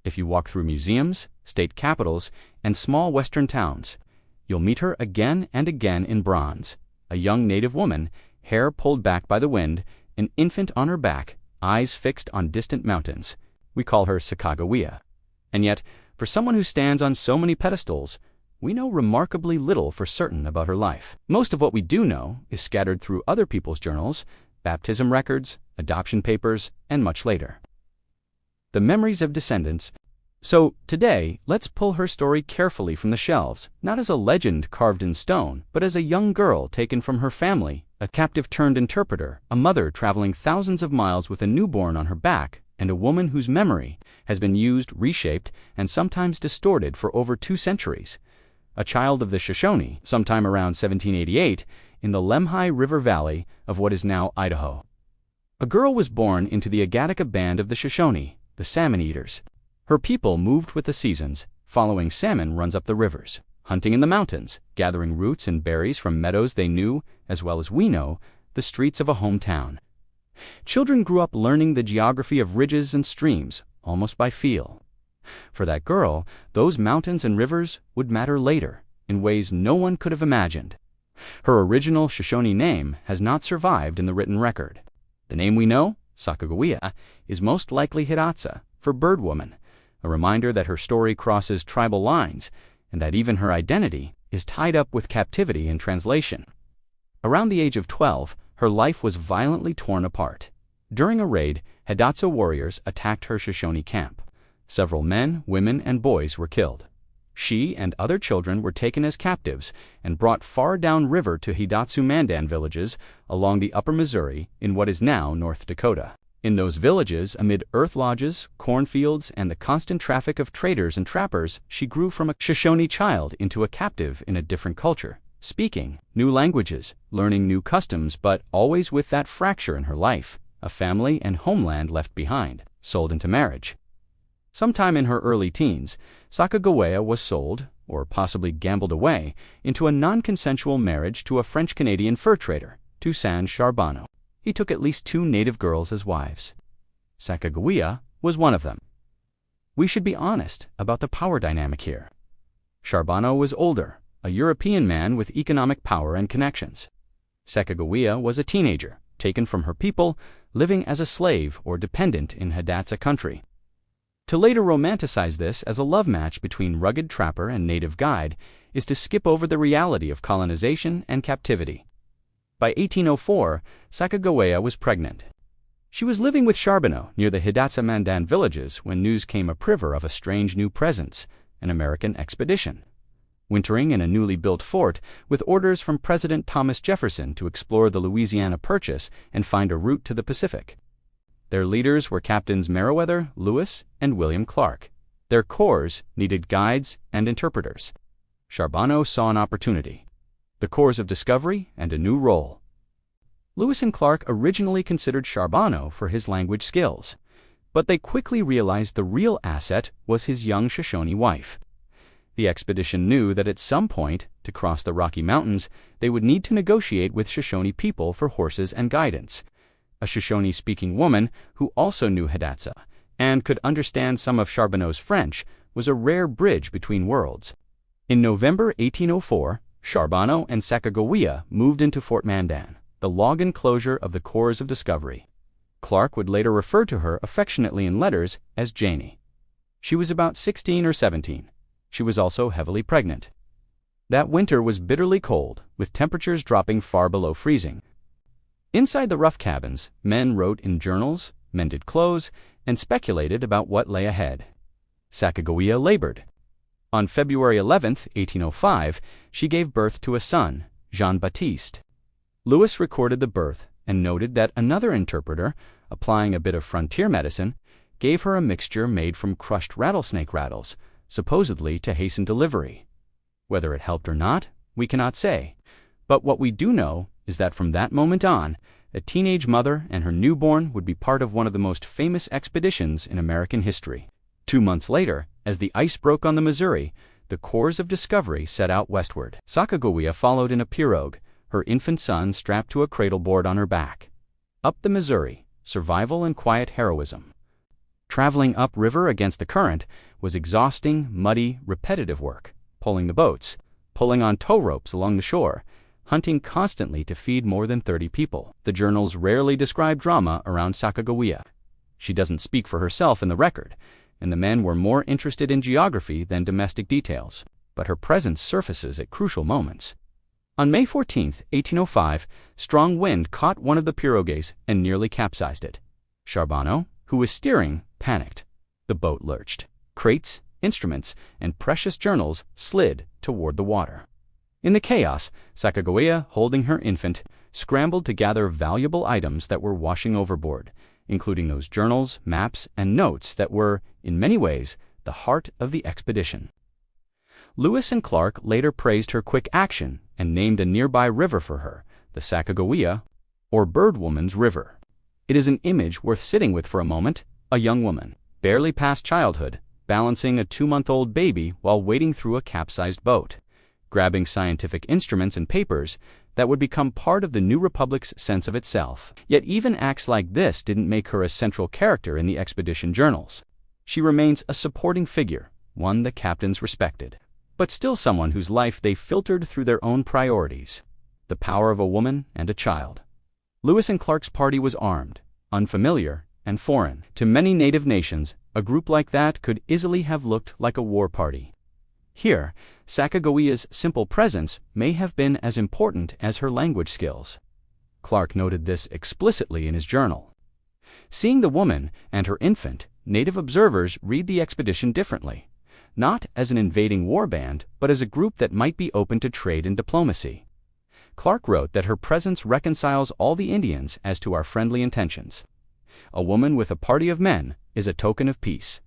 If you walk through museums, state capitals, and small western towns, you'll meet her again and again in bronze, a young native woman, hair pulled back by the wind, an infant on her back, eyes fixed on distant mountains. We call her Sacagawea. And yet, for someone who stands on so many pedestals, we know remarkably little for certain about her life. Most of what we do know is scattered through other people's journals, baptism records, adoption papers, and much later. The memories of descendants. So today, let's pull her story carefully from the shelves, not as a legend carved in stone, but as a young girl taken from her family, a captive turned interpreter, a mother traveling thousands of miles with a newborn on her back, and a woman whose memory has been used, reshaped, and sometimes distorted for over 2 centuries. A child of the Shoshone, sometime around 1788, in the Lemhi River Valley of what is now Idaho. A girl was born into the Agatica band of the Shoshone, the salmon eaters. Her people moved with the seasons, following salmon runs up the rivers, hunting in the mountains, gathering roots and berries from meadows they knew, as well as we know, the streets of a hometown. Children grew up learning the geography of ridges and streams, almost by feel. For that girl, those mountains and rivers would matter later, in ways no one could have imagined. Her original Shoshone name has not survived in the written record. The name we know, Sacagawea, is most likely Hidatsa, for bird woman, a reminder that her story crosses tribal lines, and that even her identity is tied up with captivity and translation. Around the age of 12, her life was violently torn apart. During a raid, Hidatsa warriors attacked her Shoshone camp. Several men, women, and boys were killed. She and other children were taken as captives and brought far downriver to Hidatsu Mandan villages along the upper Missouri in what is now North Dakota. In those villages, amid earth lodges, cornfields, and the constant traffic of traders and trappers, she grew from a Shoshone child into a captive in a different culture, speaking new languages, learning new customs, but always with that fracture in her life, a family and homeland left behind, sold into marriage. Sometime in her early teens, Sacagawea was sold, or possibly gambled away, into a non-consensual marriage to a French-Canadian fur trader, Toussaint Charbonneau. He took at least 2 native girls as wives. Sacagawea was one of them. We should be honest about the power dynamic here. Charbonneau was older, a European man with economic power and connections. Sacagawea was a teenager, taken from her people, living as a slave or dependent in Hidatsa country. To later romanticize this as a love match between rugged trapper and native guide is to skip over the reality of colonization and captivity. By 1804, Sacagawea was pregnant. She was living with Charbonneau near the Hidatsa Mandan villages when news came upriver of a strange new presence, an American expedition. Wintering in a newly built fort with orders from President Thomas Jefferson to explore the Louisiana Purchase and find a route to the Pacific. Their leaders were Captains Meriwether, Lewis, and William Clark. Their corps needed guides and interpreters. Charbonneau saw an opportunity, the Corps of Discovery and a new role. Lewis and Clark originally considered Charbonneau for his language skills, but they quickly realized the real asset was his young Shoshone wife. The expedition knew that at some point, to cross the Rocky Mountains, they would need to negotiate with Shoshone people for horses and guidance. A Shoshone-speaking woman who also knew Hidatsa and could understand some of Charbonneau's French was a rare bridge between worlds. In November 1804, Charbonneau and Sacagawea moved into Fort Mandan, the log enclosure of the Corps of Discovery. Clark would later refer to her affectionately in letters as Janie. She was about 16 or 17. She was also heavily pregnant. That winter was bitterly cold, with temperatures dropping far below freezing. Inside the rough cabins, men wrote in journals, mended clothes, and speculated about what lay ahead. Sacagawea labored. On February 11, 1805, she gave birth to a son, Jean-Baptiste. Lewis recorded the birth and noted that another interpreter, applying a bit of frontier medicine, gave her a mixture made from crushed rattlesnake rattles, supposedly to hasten delivery. Whether it helped or not, we cannot say. But what we do know is that from that moment on, a teenage mother and her newborn would be part of one of the most famous expeditions in American history. 2 months later, as the ice broke on the Missouri, the Corps of Discovery set out westward. Sacagawea followed in a pirogue, her infant son strapped to a cradle board on her back. Up the Missouri, survival and quiet heroism. Traveling upriver against the current was exhausting, muddy, repetitive work, pulling the boats, pulling on tow ropes along the shore, hunting constantly to feed more than 30 people. The journals rarely describe drama around Sacagawea. She doesn't speak for herself in the record, and the men were more interested in geography than domestic details, but her presence surfaces at crucial moments. On May 14, 1805, strong wind caught one of the pirogues and nearly capsized it. Charbonneau, who was steering, panicked. The boat lurched. Crates, instruments, and precious journals slid toward the water. In the chaos, Sacagawea, holding her infant, scrambled to gather valuable items that were washing overboard, including those journals, maps, and notes that were, in many ways, the heart of the expedition. Lewis and Clark later praised her quick action and named a nearby river for her, the Sacagawea, or Birdwoman's River. It is an image worth sitting with for a moment: a young woman, barely past childhood, balancing a 2-month-old baby while wading through a capsized boat, grabbing scientific instruments and papers that would become part of the New Republic's sense of itself. Yet even acts like this didn't make her a central character in the expedition journals. She remains a supporting figure, one the captains respected, but still someone whose life they filtered through their own priorities: the power of a woman and a child. Lewis and Clark's party was armed, unfamiliar, and foreign. To many native nations, a group like that could easily have looked like a war party. Here, Sacagawea's simple presence may have been as important as her language skills. Clark noted this explicitly in his journal. Seeing the woman and her infant, native observers read the expedition differently, not as an invading war band, but as a group that might be open to trade and diplomacy. Clark wrote that her presence reconciles all the Indians as to our friendly intentions. A woman with a party of men is a token of peace.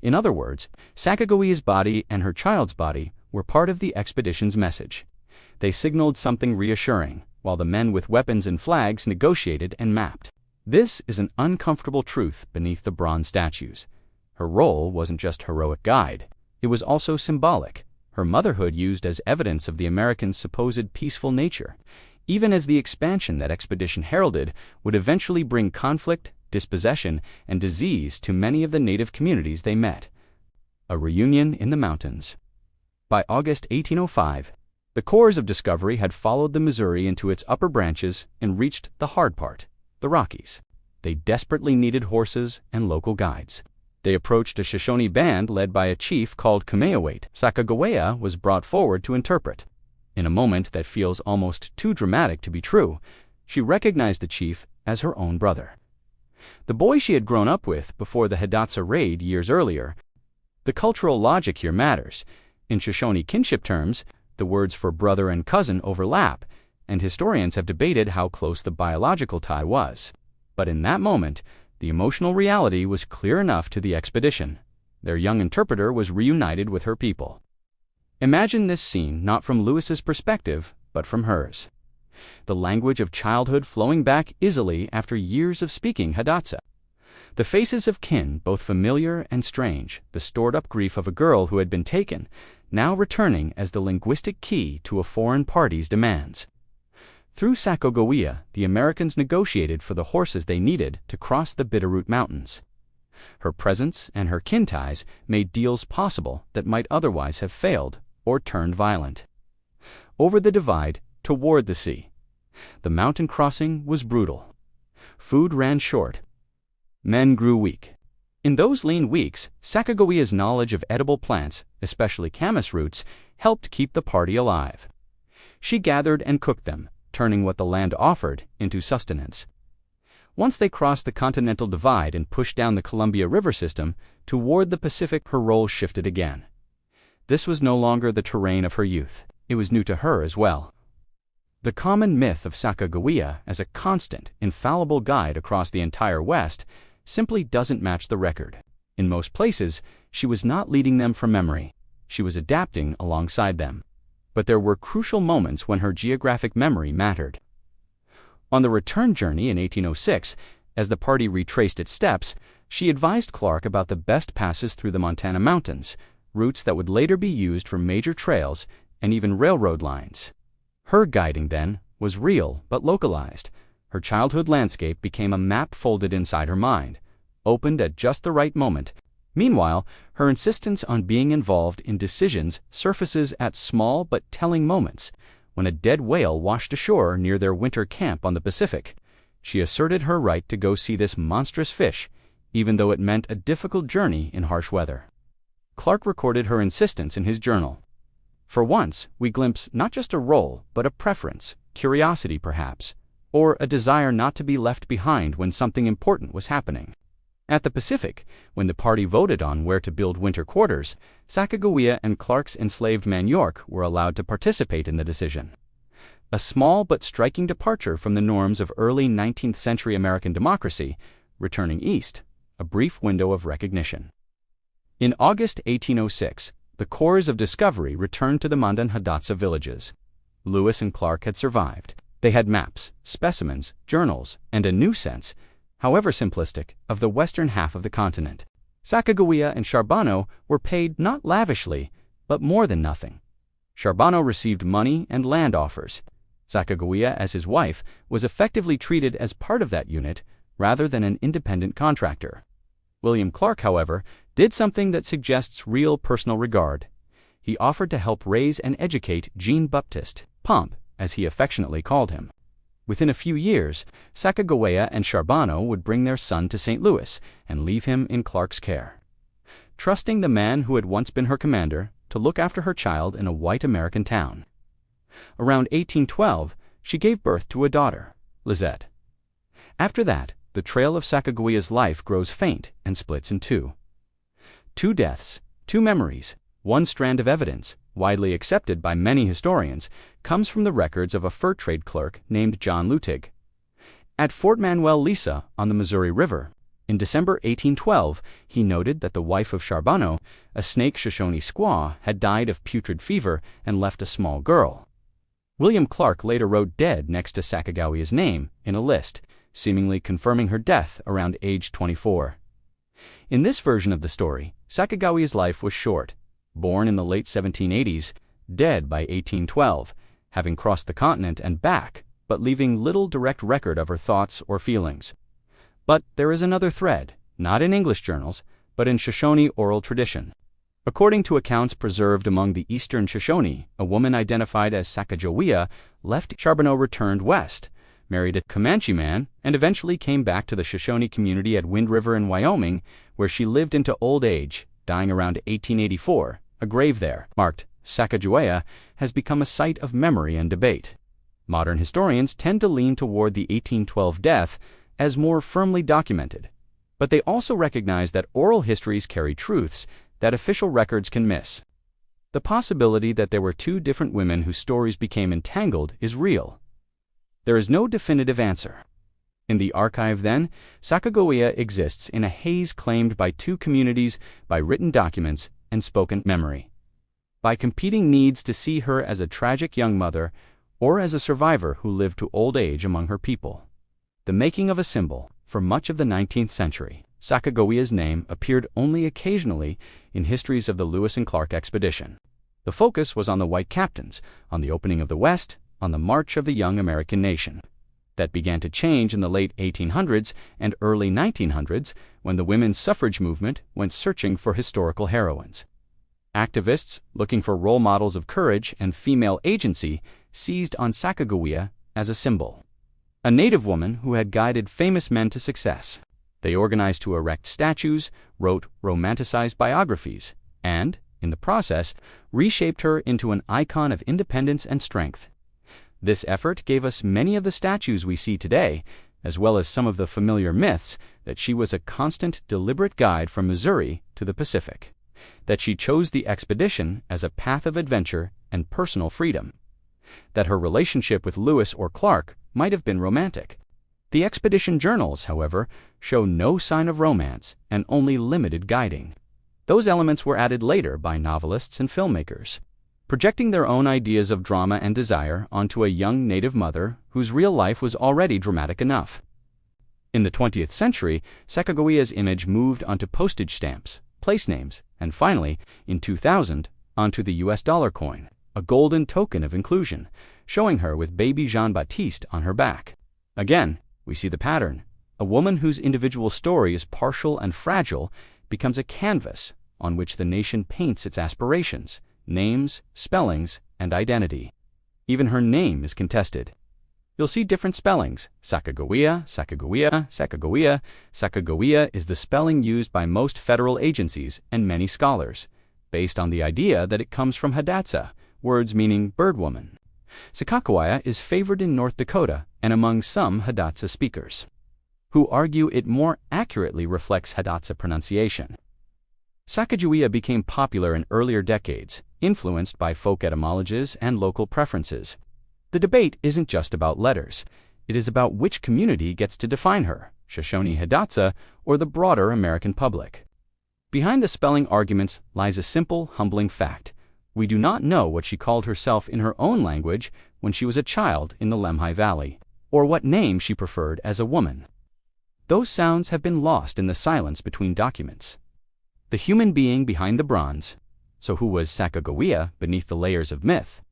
In other words, Sacagawea's body and her child's body were part of the expedition's message. They signaled something reassuring, while the men with weapons and flags negotiated and mapped. This is an uncomfortable truth beneath the bronze statues. Her role wasn't just heroic guide, it was also symbolic, her motherhood used as evidence of the Americans' supposed peaceful nature, even as the expansion that expedition heralded would eventually bring conflict, dispossession, and disease to many of the native communities they met. A reunion in the mountains. By August 1805, the Corps of Discovery had followed the Missouri into its upper branches and reached the hard part, the Rockies. They desperately needed horses and local guides. They approached a Shoshone band led by a chief called Kameawait. Sacagawea was brought forward to interpret. In a moment that feels almost too dramatic to be true, she recognized the chief as her own brother. The boy she had grown up with before the Hidatsa raid years earlier. The cultural logic here matters. In Shoshone kinship terms, the words for brother and cousin overlap, and historians have debated how close the biological tie was. But in that moment, the emotional reality was clear enough to the expedition. Their young interpreter was reunited with her people. Imagine this scene not from Lewis's perspective, but from hers. The language of childhood flowing back easily after years of speaking Hidatsa. The faces of kin, both familiar and strange, the stored-up grief of a girl who had been taken, now returning as the linguistic key to a foreign party's demands. Through Sacagawea, the Americans negotiated for the horses they needed to cross the Bitterroot Mountains. Her presence and her kin ties made deals possible that might otherwise have failed or turned violent. Over the divide, toward the sea. The mountain crossing was brutal. Food ran short. Men grew weak. In those lean weeks, Sacagawea's knowledge of edible plants, especially camas roots, helped keep the party alive. She gathered and cooked them, turning what the land offered into sustenance. Once they crossed the Continental Divide and pushed down the Columbia River system toward the Pacific, her role shifted again. This was no longer the terrain of her youth. It was new to her as well. The common myth of Sacagawea as a constant, infallible guide across the entire West simply doesn't match the record. In most places, she was not leading them from memory. She was adapting alongside them. But there were crucial moments when her geographic memory mattered. On the return journey in 1806, as the party retraced its steps, she advised Clark about the best passes through the Montana mountains, routes that would later be used for major trails and even railroad lines. Her guiding, then, was real but localized. Her childhood landscape became a map folded inside her mind, opened at just the right moment. Meanwhile, her insistence on being involved in decisions surfaces at small but telling moments. When a dead whale washed ashore near their winter camp on the Pacific, she asserted her right to go see this monstrous fish, even though it meant a difficult journey in harsh weather. Clark recorded her insistence in his journal. For once, we glimpse not just a role, but a preference, curiosity perhaps, or a desire not to be left behind when something important was happening. At the Pacific, when the party voted on where to build winter quarters, Sacagawea and Clark's enslaved man York were allowed to participate in the decision. A small but striking departure from the norms of early 19th century American democracy, returning east, a brief window of recognition. In August 1806, the Corps of Discovery returned to the Mandan Hidatsa villages. Lewis and Clark had survived. They had maps, specimens, journals, and a new sense, however simplistic, of the western half of the continent. Sacagawea and Charbonneau were paid not lavishly, but more than nothing. Charbonneau received money and land offers. Sacagawea, as his wife, was effectively treated as part of that unit rather than an independent contractor. William Clark, however, did something that suggests real personal regard. He offered to help raise and educate Jean-Baptiste, Pomp, as he affectionately called him. Within a few years, Sacagawea and Charbonneau would bring their son to St. Louis and leave him in Clark's care, trusting the man who had once been her commander to look after her child in a white American town. Around 1812, she gave birth to a daughter, Lizette. After that, the trail of Sacagawea's life grows faint and splits in two. Two deaths, two memories, one strand of evidence, widely accepted by many historians, comes from the records of a fur trade clerk named John Lutig. At Fort Manuel Lisa on the Missouri River, in December 1812, he noted that the wife of Charbonneau, a Snake Shoshone squaw, had died of putrid fever and left a small girl. William Clark later wrote dead next to Sacagawea's name in a list, seemingly confirming her death around age 24. In this version of the story, Sacagawea's life was short. Born in the late 1780s, dead by 1812, having crossed the continent and back, but leaving little direct record of her thoughts or feelings. But there is another thread, not in English journals, but in Shoshone oral tradition. According to accounts preserved among the eastern Shoshone, a woman identified as Sacagawea left Charbonneau, returned west, married a Comanche man, and eventually came back to the Shoshone community at Wind River in Wyoming, where she lived into old age, dying around 1884. A grave there, marked Sacagawea, has become a site of memory and debate. Modern historians tend to lean toward the 1812 death as more firmly documented, but they also recognize that oral histories carry truths that official records can miss. The possibility that there were two different women whose stories became entangled is real. There is no definitive answer. In the archive, then, Sacagawea exists in a haze claimed by two communities by written documents and spoken memory, by competing needs to see her as a tragic young mother or as a survivor who lived to old age among her people. The making of a symbol. For much of the 19th century, Sacagawea's name appeared only occasionally in histories of the Lewis and Clark expedition. The focus was on the white captains, on the opening of the West, on the march of the young American nation. That began to change in the late 1800s and early 1900s when the women's suffrage movement went searching for historical heroines. Activists, looking for role models of courage and female agency, seized on Sacagawea as a symbol. A native woman who had guided famous men to success. They organized to erect statues, wrote romanticized biographies, and, in the process, reshaped her into an icon of independence and strength. This effort gave us many of the statues we see today, as well as some of the familiar myths that she was a constant, deliberate guide from Missouri to the Pacific, that she chose the expedition as a path of adventure and personal freedom, that her relationship with Lewis or Clark might have been romantic. The expedition journals, however, show no sign of romance and only limited guiding. Those elements were added later by novelists and filmmakers, projecting their own ideas of drama and desire onto a young native mother whose real life was already dramatic enough. In the 20th century, Sacagawea's image moved onto postage stamps, place names, and finally, in 2000, onto the US dollar coin, a golden token of inclusion, showing her with baby Jean-Baptiste on her back. Again, we see the pattern, A woman whose individual story is partial and fragile becomes a canvas on which the nation paints its aspirations, names, spellings, and identity. Even her name is contested. You'll see different spellings: Sacagawea, Sacagawea, Sacagawea. Sacagawea is the spelling used by most federal agencies and many scholars, based on the idea that it comes from Hidatsa, words meaning bird woman. Sacagawea is favored in North Dakota and among some Hidatsa speakers, who argue it more accurately reflects Hidatsa pronunciation. Sacagawea became popular in earlier decades, influenced by folk etymologies and local preferences. The debate isn't just about letters. It is about which community gets to define her, Shoshone Hidatsa or the broader American public. Behind the spelling arguments lies a simple, humbling fact. We do not know what she called herself in her own language when she was a child in the Lemhi Valley, or what name she preferred as a woman. Those sounds have been lost in the silence between documents. The human being behind the bronze. So who was Sacagawea beneath the layers of myth?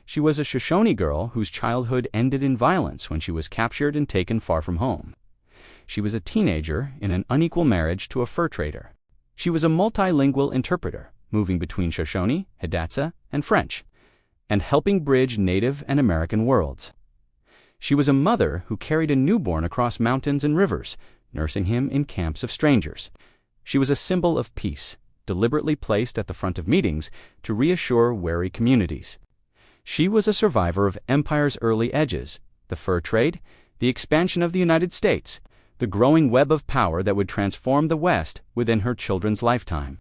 She was a Shoshone girl whose childhood ended in violence when she was captured and taken far from home. She was a teenager in an unequal marriage to a fur trader. She was a multilingual interpreter, moving between Shoshone, Hidatsa, and French, and helping bridge Native and American worlds. She was a mother who carried a newborn across mountains and rivers, nursing him in camps of strangers. She was a symbol of peace, deliberately placed at the front of meetings to reassure wary communities. She was a survivor of empire's early edges, the fur trade, the expansion of the United States, the growing web of power that would transform the West within her children's lifetime.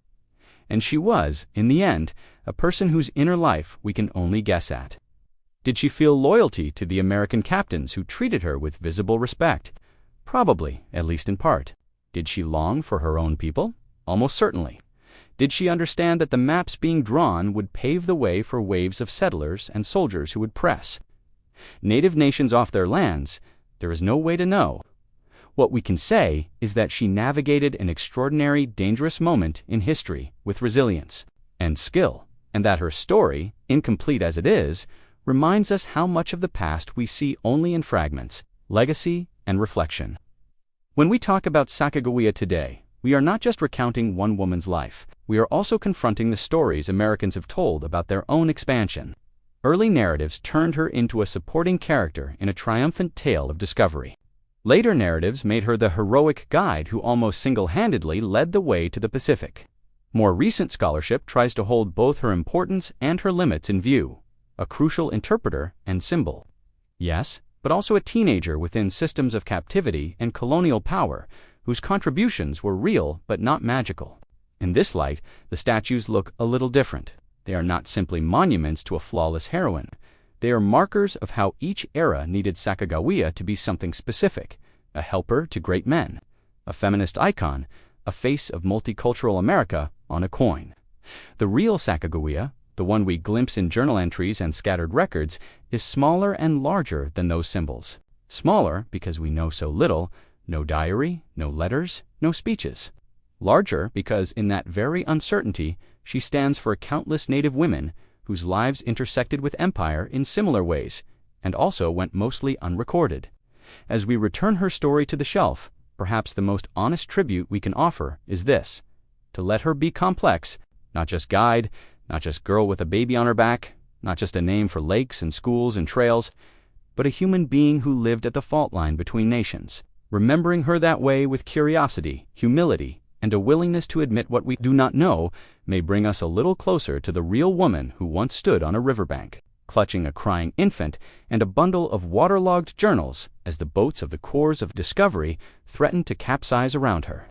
And she was, in the end, a person whose inner life we can only guess at. Did she feel loyalty to the American captains who treated her with visible respect? Probably, at least in part. Did she long for her own people? Almost certainly. Did she understand that the maps being drawn would pave the way for waves of settlers and soldiers who would press Native nations off their lands? There is no way to know. What we can say is that she navigated an extraordinary, dangerous moment in history with resilience and skill, and that her story, incomplete as it is, reminds us how much of the past we see only in fragments, legacy, and reflection. When we talk about Sacagawea today, we are not just recounting one woman's life. We are also confronting the stories Americans have told about their own expansion. Early narratives turned her into a supporting character in a triumphant tale of discovery. Later narratives made her the heroic guide who almost single-handedly led the way to the Pacific. More recent scholarship tries to hold both her importance and her limits in view, a crucial interpreter and symbol. Yes, but also a teenager within systems of captivity and colonial power, whose contributions were real but not magical. In this light, the statues look a little different. They are not simply monuments to a flawless heroine. They are markers of how each era needed Sacagawea to be something specific: a helper to great men, a feminist icon, a face of multicultural America on a coin. The real Sacagawea, the one we glimpse in journal entries and scattered records, is smaller and larger than those symbols. Smaller because we know so little: no diary, no letters, no speeches. Larger because in that very uncertainty, she stands for countless Native women whose lives intersected with empire in similar ways, and also went mostly unrecorded. As we return her story to the shelf, perhaps the most honest tribute we can offer is this: to let her be complex, not just guide, not just girl with a baby on her back, not just a name for lakes and schools and trails, but a human being who lived at the fault line between nations. Remembering her that way with curiosity, humility, and a willingness to admit what we do not know may bring us a little closer to the real woman who once stood on a riverbank, clutching a crying infant and a bundle of waterlogged journals as the boats of the Corps of Discovery threatened to capsize around her.